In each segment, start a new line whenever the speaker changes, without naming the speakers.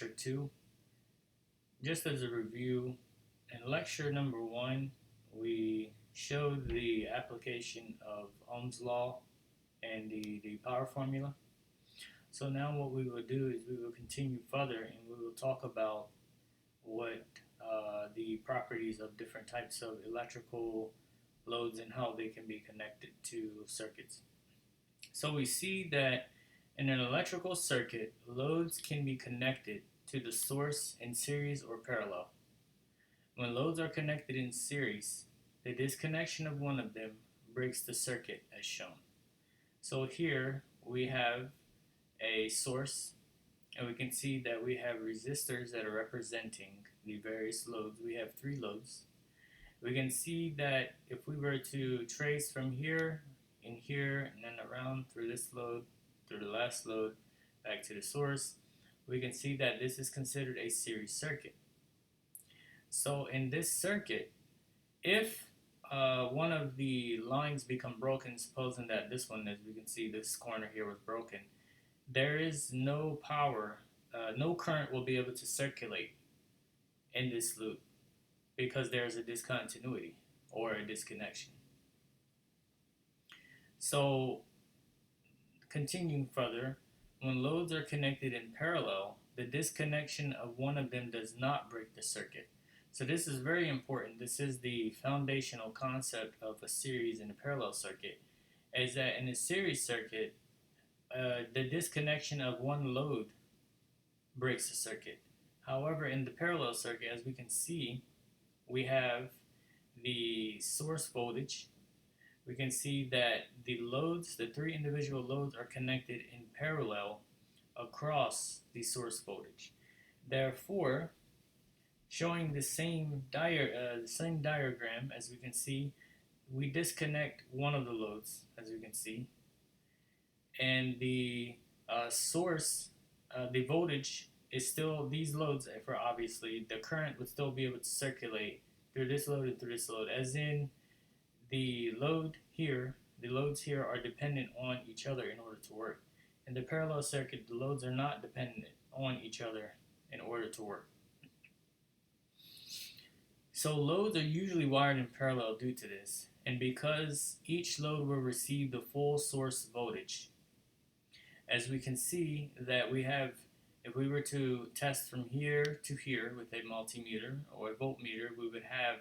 lecture 2. Just as a review, in lecture number 1, we showed the application of Ohm's law and the power formula. So now what we will do is we will continue further and we will talk about what the properties of different types of electrical loads and how they can be connected to circuits. So we see that in an electrical circuit, loads can be connected to the source in series or parallel. When loads are connected in series, the disconnection of one of them breaks the circuit as shown. So here we have a source, and we can see that we have resistors that are representing the various loads. We have 3 loads. We can see that if we were to trace from here, in here, and then around through this load, through the last load, back to the source, we can see that this is considered a series circuit. So in this circuit, if one of the lines become broken, supposing that this one, as we can see, this corner here was broken, there is no power, no current will be able to circulate in this loop because there is a discontinuity or a disconnection. So continuing further, when loads are connected in parallel, the disconnection of one of them does not break the circuit. So this is very important. This is the foundational concept of a series and a parallel circuit, is that in a series circuit, the disconnection of one load breaks the circuit. However, in the parallel circuit, as we can see, we have the source voltage. We can see that the loads, the 3 individual loads, are connected in parallel across the source voltage. Therefore, showing the same diagram, as we can see, we disconnect one of the loads, as we can see, and the source, the voltage is still, these loads, for obviously, the current would still be able to circulate through this load and through this load, as in the load here, the loads here are dependent on each other in order to work. In the parallel circuit, the loads are not dependent on each other in order to work. So loads are usually wired in parallel due to this, and because each load will receive the full source voltage. As we can see that we have, if we were to test from here to here with a multimeter or a voltmeter, we would have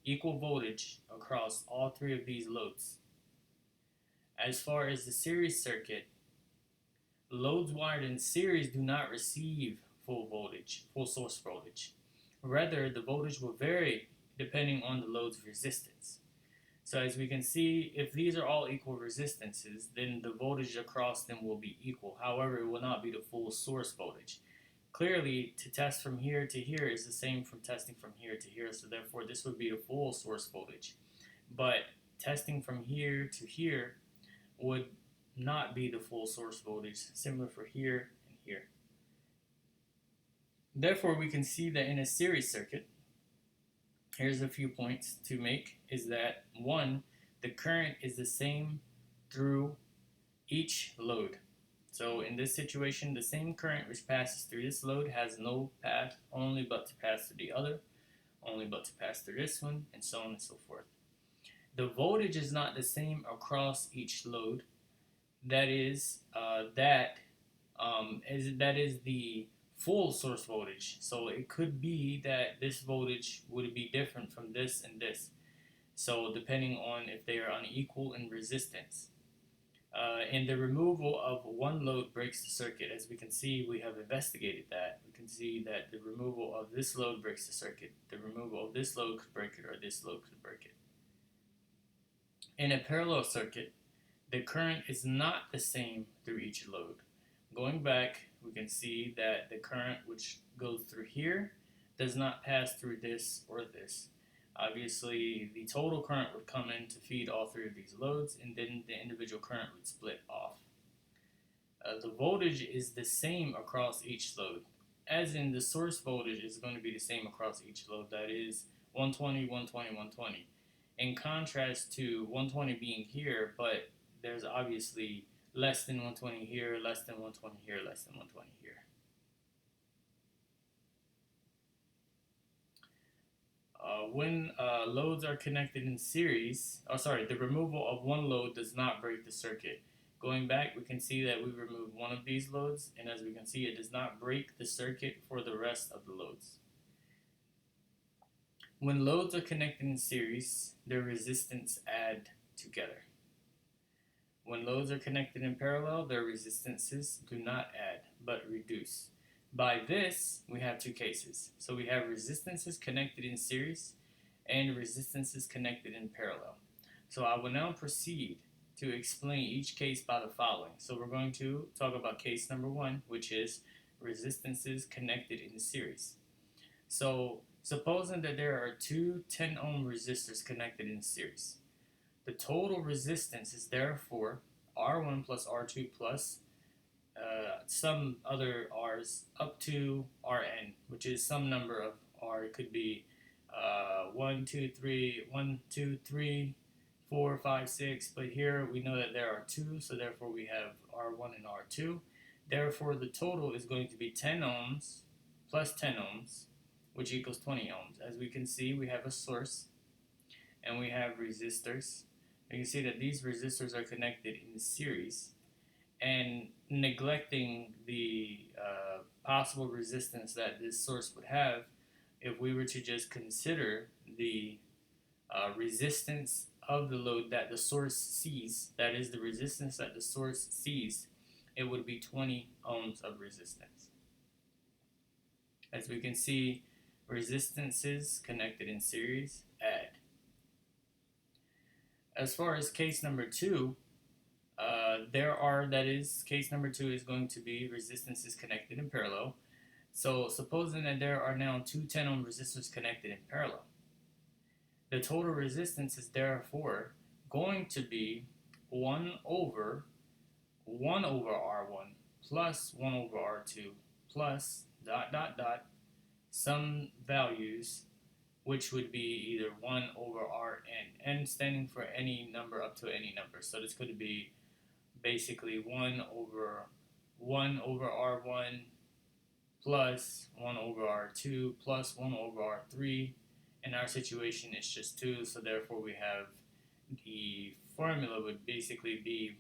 equal voltage across all 3 of these loads. As far as the series circuit, loads wired in series do not receive full voltage, full source voltage. Rather, the voltage will vary depending on the load's resistance. So as we can see, if these are all equal resistances, then the voltage across them will be equal. However, it will not be the full source voltage. Clearly, to test from here to here is the same from testing from here to here, so therefore this would be the full source voltage. But testing from here to here would not be the full source voltage, similar for here and here. Therefore, we can see that in a series circuit, here's a few points to make, is that 1, the current is the same through each load. So in this situation, the same current which passes through this load has no path only but to pass through the other, only but to pass through this one, and so on and so forth. The voltage is not the same across each load. That is the full source voltage. So it could be that this voltage would be different from this and this. So depending on if they are unequal in resistance. And the removal of one load breaks the circuit. As we can see, we have investigated that. We can see that the removal of this load breaks the circuit. The removal of this load could break it, or this load could break it. In a parallel circuit, the current is not the same through each load. Going back, we can see that the current which goes through here does not pass through this or this. Obviously, the total current would come in to feed all 3 of these loads, and then the individual current would split off. The voltage is the same across each load, as in the source voltage is going to be the same across each load, that is 120, 120, 120. In contrast to 120 being here, but there's obviously less than 120 here, less than 120 here, less than 120 here. when loads are connected in series, the removal of one load does not break the circuit. Going back, we can see that we removed one of these loads, and as we can see, it does not break the circuit for the rest of the loads. When loads are connected in series, their resistance add together. When loads are connected in parallel, their resistances do not add, but reduce. By this, we have two cases. So we have resistances connected in series and resistances connected in parallel. So I will now proceed to explain each case by the following. So we're going to talk about case number one, which is resistances connected in series. So supposing that there are two 10 ohm resistors connected in series. The total resistance is therefore R1 plus R2 plus some other R's up to Rn, which is some number of R. It could be 1, 2, 3, 4, 5, 6, but here we know that there are two, so therefore we have R1 and R2. Therefore, the total is going to be 10 ohms plus 10 ohms, which equals 20 ohms. As we can see, we have a source and we have resistors. You can see that these resistors are connected in series, and neglecting the possible resistance that this source would have, if we were to just consider the resistance of the load that the source sees, that is the resistance that the source sees, it would be 20 ohms of resistance. As we can see, resistances connected in series add. As far as case number two, case number two is going to be resistances connected in parallel. So supposing that there are now two 10 ohm resistors connected in parallel, the total resistance is therefore going to be 1 over R1 plus 1 over R2 plus ... some values, which would be either 1 over Rn, n standing for any number up to any number. So this could be basically 1 over R1 plus 1 over R2 plus 1 over R3. In our situation, it's just 2, so therefore we have the formula would basically be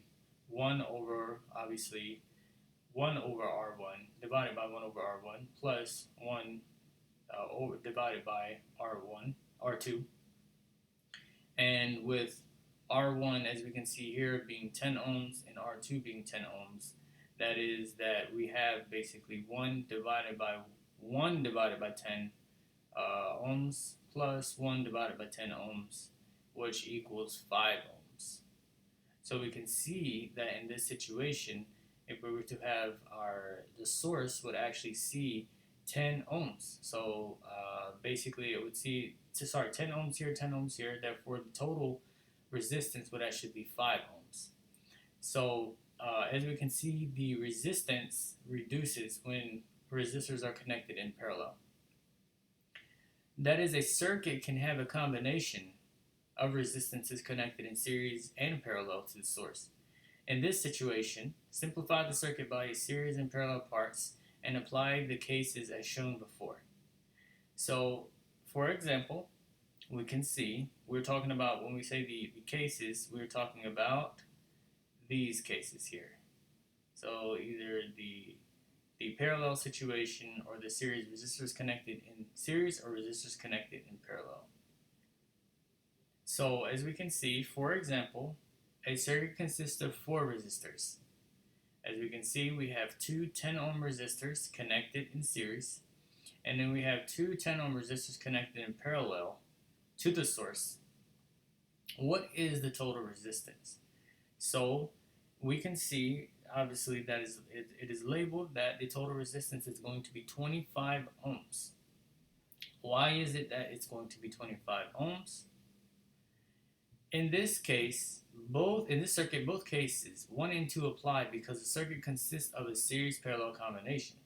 1 over R1 divided by 1 over R1 plus 1 divided by R2. And with R1, as we can see here, being 10 ohms and R2 being 10 ohms, that is that we have basically 1 divided by 10 ohms plus 1 divided by 10 ohms, which equals 5 ohms. So we can see that in this situation, if we were to have the source would actually see 10 ohms. So basically it would see 10 ohms here, 10 ohms here. Therefore, the total resistance would actually be 5 ohms. So as we can see, the resistance reduces when resistors are connected in parallel. That is, a circuit can have a combination of resistances connected in series and parallel to the source. In this situation, simplify the circuit by a series and parallel parts and apply the cases as shown before. So, for example, we can see, we're talking about, when we say the cases, we're talking about these cases here. So either the parallel situation or the series resistors connected in series or resistors connected in parallel. So as we can see, for example, a circuit consists of 4 resistors. As we can see, we have two 10 ohm resistors connected in series, and then we have two 10 ohm resistors connected in parallel to the source. What is the total resistance? So we can see, obviously, that it is labeled that the total resistance is going to be 25 ohms. Why is it that it's going to be 25 ohms? In this case, in this circuit, both cases 1 and 2 apply because the circuit consists of a series parallel combination.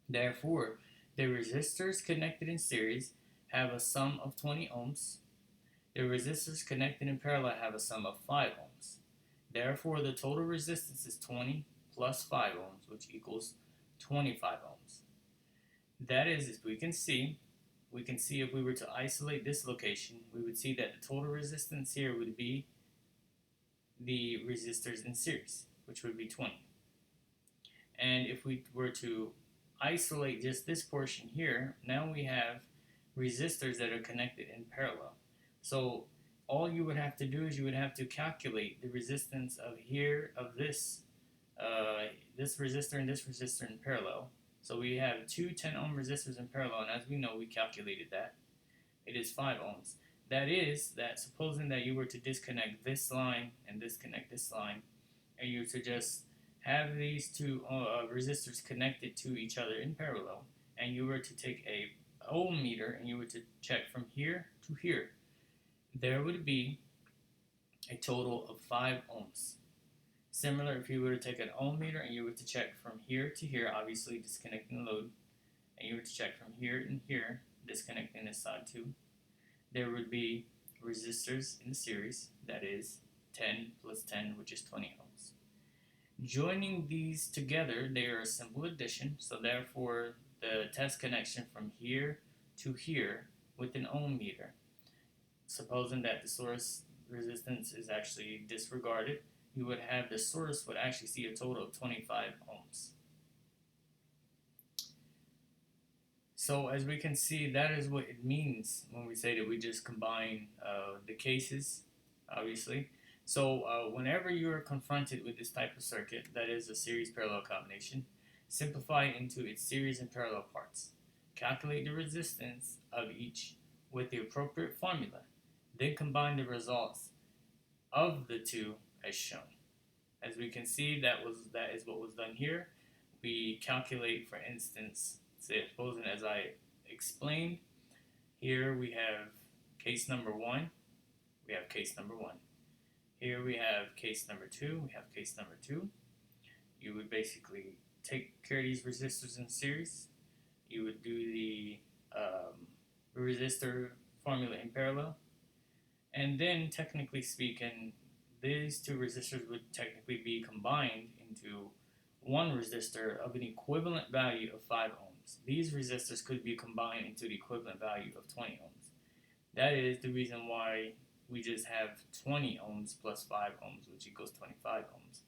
Therefore, the resistors connected in series have a sum of 20 ohms. The resistors connected in parallel have a sum of 5 ohms. Therefore, the total resistance is 20 plus 5 ohms, which equals 25 ohms. That is, as we can see, we can see if we were to isolate this location, we would see that the total resistance here would be the resistors in series, which would be 20. And if we were to isolate just this portion here, now we have resistors that are connected in parallel. So all you would have to do is you would have to calculate the resistance of here of this this resistor and this resistor in parallel. So we have two 10 ohm resistors in parallel, and as we know, we calculated that it is 5 ohms. That is that supposing that you were to disconnect this line and disconnect this line, and you were to just have these two resistors connected to each other in parallel, and you were to take a ohm meter and you were to check from here to here, there would be a total of 5 ohms. Similar, if you were to take an ohm meter and you were to check from here to here, obviously disconnecting the load, and you were to check from here and here, disconnecting this side too, there would be resistors in the series, that is 10 plus 10, which is 20 ohms. Joining these together, they are a simple addition, so therefore the test connection from here to here with an ohm meter, supposing that the source resistance is actually disregarded, you would have the source would actually see a total of 25 ohms. So as we can see, that is what it means when we say that we just combine the cases, obviously. So whenever you are confronted with this type of circuit, that is a series parallel combination, simplify it into its series and parallel parts. Calculate the resistance of each with the appropriate formula. Then combine the results of the two as shown. As we can see, that is what was done here. We calculate, for instance, supposing as I explained, here we have case number 1, we have case number 1. Here we have case number 2, we have case number 2. You would basically take care of these resistors in series. You would do the resistor formula in parallel. And then, technically speaking, these two resistors would technically be combined into one resistor of an equivalent value of 5 ohms. These resistors could be combined into the equivalent value of 20 ohms. That is the reason why we just have 20 ohms plus 5 ohms, which equals 25 ohms.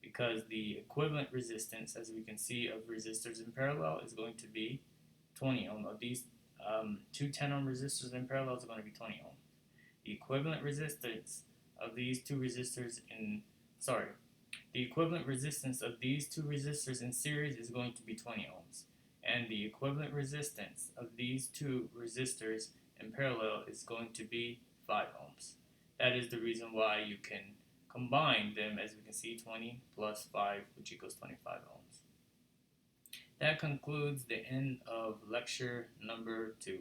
Because the equivalent resistance, as we can see, of resistors in parallel is going to be 20 ohms. Of these two 10 ohm resistors in parallel is going to be 20 ohms. The equivalent resistance of these two resistors the equivalent resistance of these two resistors in series is going to be 20 ohms, and the equivalent resistance of these two resistors in parallel is going to be 5 ohms. That is the reason why you can combine them, as we can see, 20 plus 5, which equals 25 ohms. That concludes the end of lecture number 2.